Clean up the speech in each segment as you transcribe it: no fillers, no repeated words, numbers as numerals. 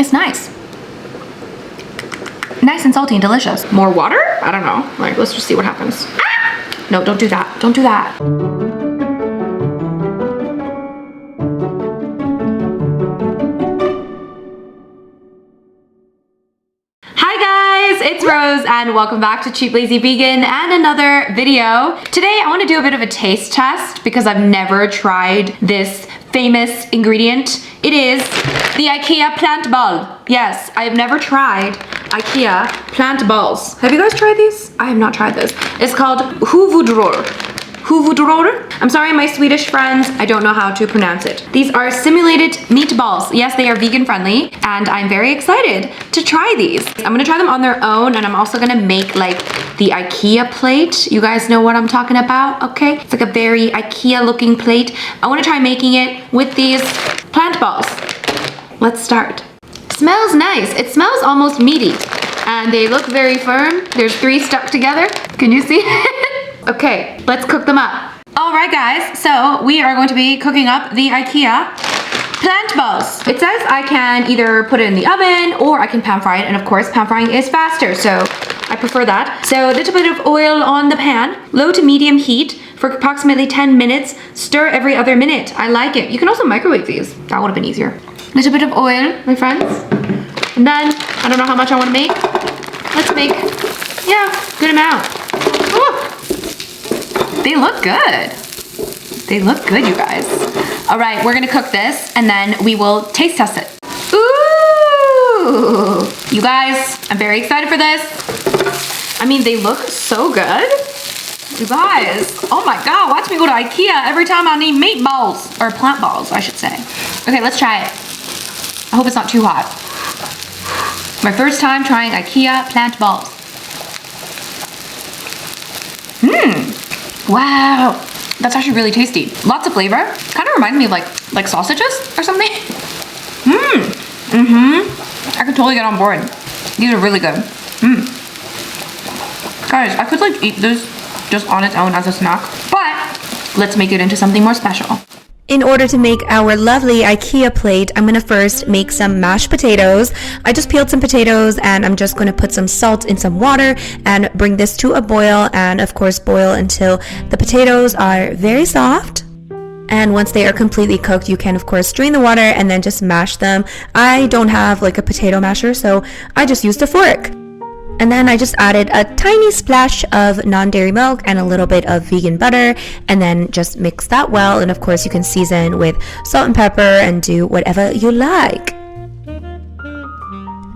It's nice. Nice and salty and delicious. More water? I don't know. Like, let's just see what happens. Ah! No, don't do that. Don't do that. It's Rose and welcome back to Cheap Lazy Vegan and another video. Today I want to do a bit of a taste test because I've never tried this famous ingredient. It is the Ikea plant ball. Yes, I have never tried Ikea plant balls. Have you guys tried these? I have not tried this. It's called huvudrör. Huvudrör? I'm sorry, my Swedish friends, I don't know how to pronounce it. These are simulated meatballs. Yes, they are vegan friendly, and I'm very excited to try these. I'm gonna try them on their own, and I'm also gonna make like the Ikea plate. You guys know what I'm talking about, okay? It's like a very Ikea looking plate. I wanna try making it with these plant balls. Let's start. Smells nice. It smells almost meaty, and they look very firm. There's 3 stuck together. Can you see? Okay, let's cook them up. All right, guys, so we are going to be cooking up the Ikea plant balls. It says I can either put it in the oven or I can pan fry it, and of course, pan frying is faster, so I prefer that. So a little bit of oil on the pan, low to medium heat for approximately 10 minutes. Stir every other minute. I like it. You can also microwave these. That would have been easier. A little bit of oil, my friends. And then, I don't know how much I want to make. Let's make, yeah, good amount. Ooh. They look good. They look good, you guys. All right, we're gonna cook this and then we will taste test it. Ooh, you guys, I'm very excited for this. I mean, they look so good. You guys, oh my God, watch me go to Ikea every time I need meatballs, or plant balls, I should say. Okay, let's try it. I hope it's not too hot. My first time trying Ikea plant balls. Wow, that's actually really tasty. Lots of flavor. Kind of reminds me of like sausages or something. I could totally get on board. These are really good. Guys, I could like eat this just on its own as a snack, but let's make it into something more special. In order to make our lovely Ikea plate, I'm gonna first make some mashed potatoes. I just peeled some potatoes and I'm just gonna put some salt in some water and bring this to a boil, and of course boil until the potatoes are very soft. And once they are completely cooked, you can of course drain the water and then just mash them. I don't have like a potato masher, so I just used a fork. And then I just added a tiny splash of non-dairy milk and a little bit of vegan butter, and then just mix that well. And of course you can season with salt and pepper and do whatever you like.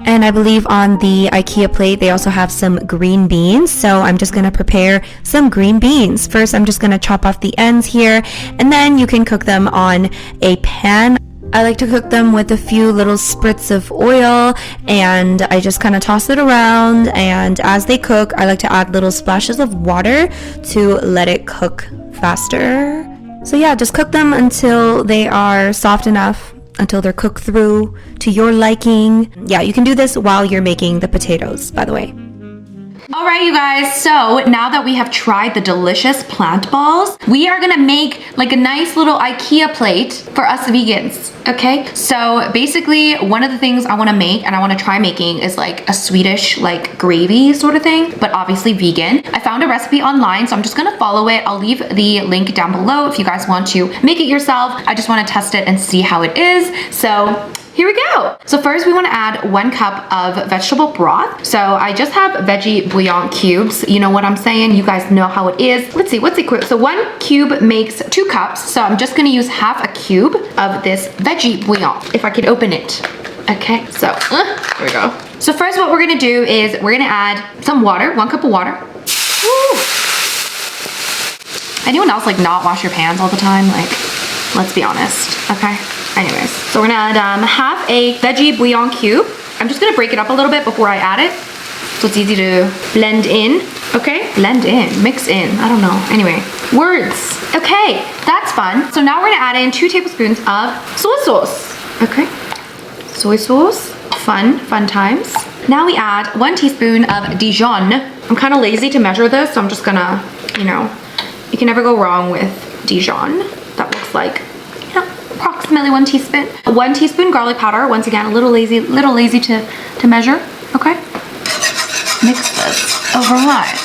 And I believe on the Ikea plate they also have some green beans, so I'm just gonna prepare some green beans. First I'm just gonna chop off the ends here, and then you can cook them on a pan. I like to cook them with a few little spritz of oil, and I just kind of toss it around, and as they cook I like to add little splashes of water to let it cook faster. So yeah, just cook them until they are soft enough, until they're cooked through to your liking. Yeah, you can do this while you're making the potatoes, by the way. All right, you guys, so now that we have tried the delicious plant balls, we are gonna make like a nice little Ikea plate for us vegans, okay? So basically, one of the things I wanna make and I wanna try making is like a Swedish like gravy sort of thing, but obviously vegan. I found a recipe online, so I'm just gonna follow it. I'll leave the link down below if you guys want to make it yourself. I just wanna test it and see how it is. So here we go. So first we want to add 1 cup of vegetable broth. So I just have veggie bouillon cubes. You know what I'm saying? You guys know how it is. Let's see, what's equivalent? So 1 cube makes 2 cups. So I'm just going to use half a cube of this veggie bouillon, if I can open it. Okay, so here we go. So first what we're going to do is we're going to add some water, 1 cup of water. Woo. Anyone else like not wash your pans all the time? Like, let's be honest, okay? Anyways, so we're gonna add half a veggie bouillon cube. I'm just gonna break it up a little bit before I add it, so it's easy to blend in, okay? Blend in, mix in, I don't know. Anyway, words. Okay, that's fun. So now we're gonna add in 2 tablespoons of soy sauce, okay? Soy sauce, fun times. Now we add 1 teaspoon of Dijon. I'm kind of lazy to measure this, so I'm just gonna, you can never go wrong with Dijon. That looks like, approximately approximately 1 teaspoon. 1 teaspoon garlic powder. Once again, a little lazy to measure. Okay. Mix this. All right.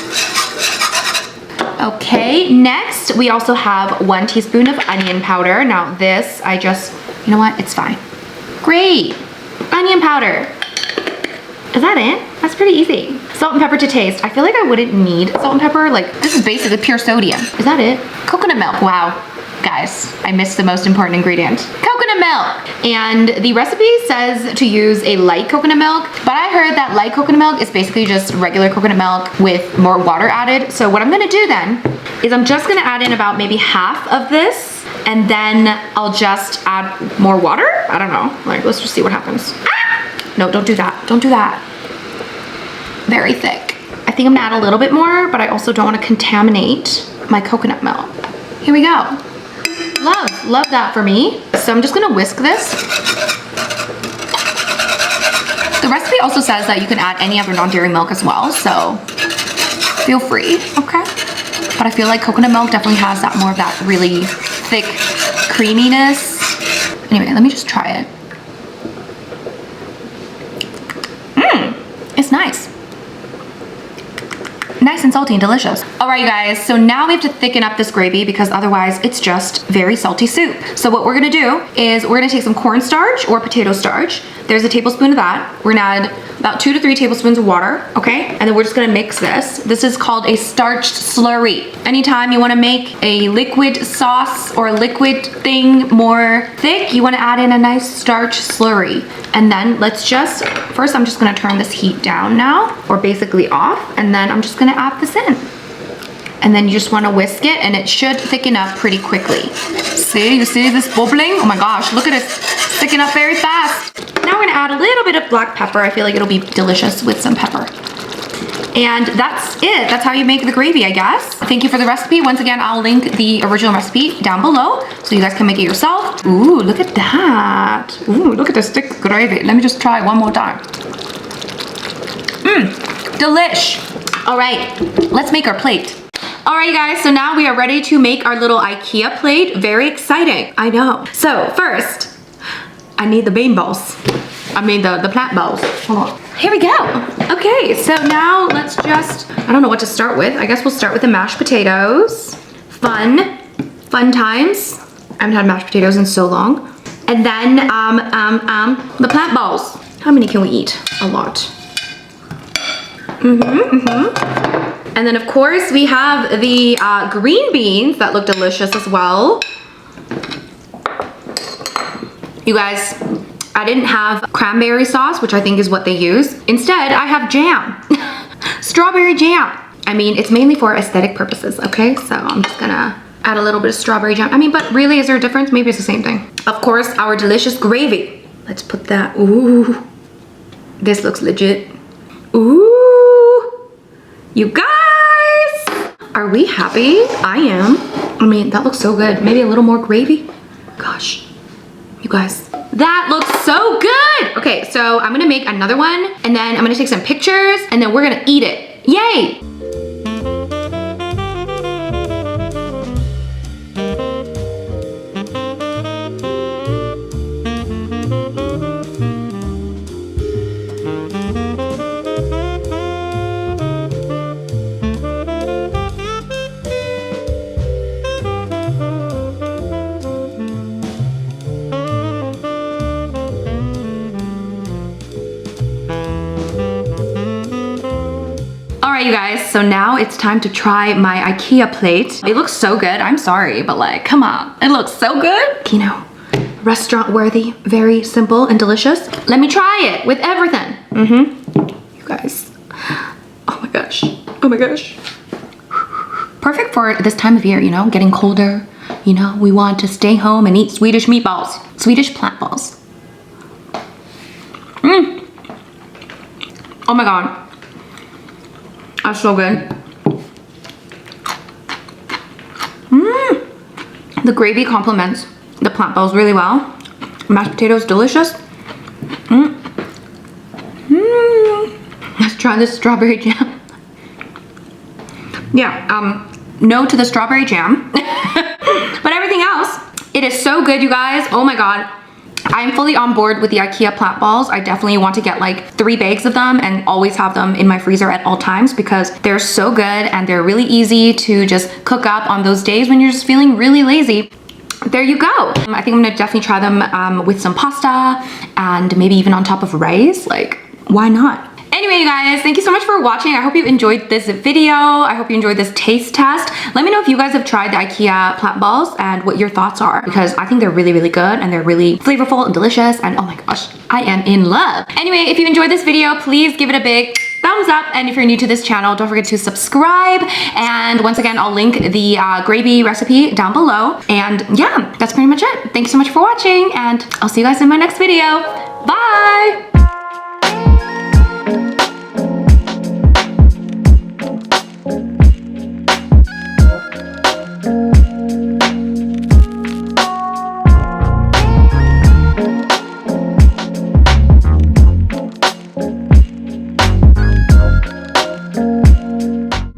Okay, next we also have 1 teaspoon of onion powder. Now this, you know what? It's fine. Great. Onion powder. Is that it? That's pretty easy. Salt and pepper to taste. I feel like I wouldn't need salt and pepper. Like, this is basically pure sodium. Is that it? Coconut milk. Wow. Guys, I missed the most important ingredient. Coconut milk. And the recipe says to use a light coconut milk, but I heard that light coconut milk is basically just regular coconut milk with more water added. So what I'm gonna do then is I'm just gonna add in about maybe half of this, and then I'll just add more water. I don't know. Like, let's just see what happens. No, don't do that. Don't do that. Very thick. I think I'm gonna add a little bit more, but I also don't want to contaminate my coconut milk. Here we go. Love that for me. So I'm just gonna whisk this. The recipe also says that you can add any other non-dairy milk as well, so feel free, okay? But I feel like coconut milk definitely has that more of that really thick creaminess. Anyway, let me just try it. It's nice. Nice and salty and delicious. All right, you guys, so now we have to thicken up this gravy because otherwise it's just very salty soup. So what we're gonna do is we're gonna take some cornstarch or potato starch. There's a tablespoon of that. We're gonna add about 2 to 3 tablespoons of water, okay? And then we're just gonna mix this. This is called a starched slurry. Anytime you wanna make a liquid sauce or a liquid thing more thick, you wanna add in a nice starch slurry. And then first I'm just gonna turn this heat down now, or basically off, and then I'm just gonna add this in. And then you just wanna whisk it, and it should thicken up pretty quickly. See, you see this bubbling? Oh my gosh, look at it, thicken up very fast. Now we're gonna add a little bit of black pepper. I feel like it'll be delicious with some pepper. And that's it. That's how you make the gravy, I guess. Thank you for the recipe. Once again, I'll link the original recipe down below so you guys can make it yourself. Ooh, look at that. Ooh, look at this thick gravy. Let me just try it one more time. Delish. All right, let's make our plate. All right, guys, so now we are ready to make our little Ikea plate. Very exciting, I know. So first, I need the bean balls. The plant balls. Hold on. Here we go. Okay, so now let's I don't know what to start with. I guess we'll start with the mashed potatoes. Fun times. I haven't had mashed potatoes in so long. And then the plant balls. How many can we eat? A lot. And then of course we have the green beans that look delicious as well. You guys, I didn't have cranberry sauce, which I think is what they use. Instead, I have jam. Strawberry jam. I mean, it's mainly for aesthetic purposes, okay? So I'm just gonna add a little bit of strawberry jam. I mean, but really, is there a difference? Maybe it's the same thing. Of course, our delicious gravy. Let's put that, ooh. This looks legit. Ooh, you guys, are we happy? I am. I mean, that looks so good. Maybe a little more gravy. Gosh, you guys, that looks so good. Okay, so I'm gonna make another one, and then I'm gonna take some pictures, and then we're gonna eat it. Yay! Alright, you guys, so now it's time to try my Ikea plate. It looks so good. I'm sorry, but like, come on. It looks so good. You know, restaurant worthy, very simple and delicious. Let me try it with everything. You guys, oh my gosh. Oh my gosh. Perfect for this time of year, you know, getting colder. You know, we want to stay home and eat Swedish meatballs, Swedish plant balls. Oh my God. That's so good. The gravy complements the plant balls really well. Mashed potatoes, delicious. Let's try this strawberry jam. Yeah, no to the strawberry jam. But everything else, It is so good, you guys. Oh my God. I'm fully on board with the Ikea plant balls. I definitely want to get like 3 bags of them and always have them in my freezer at all times because they're so good and they're really easy to just cook up on those days when you're just feeling really lazy. There you go. I think I'm gonna definitely try them with some pasta and maybe even on top of rice. Like, why not? Anyway, you guys, thank you so much for watching. I hope you enjoyed this video. I hope you enjoyed this taste test. Let me know if you guys have tried the Ikea plant balls and what your thoughts are, because I think they're really, really good and they're really flavorful and delicious. And oh my gosh, I am in love. Anyway, if you enjoyed this video, please give it a big thumbs up. And if you're new to this channel, don't forget to subscribe. And once again, I'll link the gravy recipe down below. And yeah, that's pretty much it. Thanks so much for watching and I'll see you guys in my next video. Bye.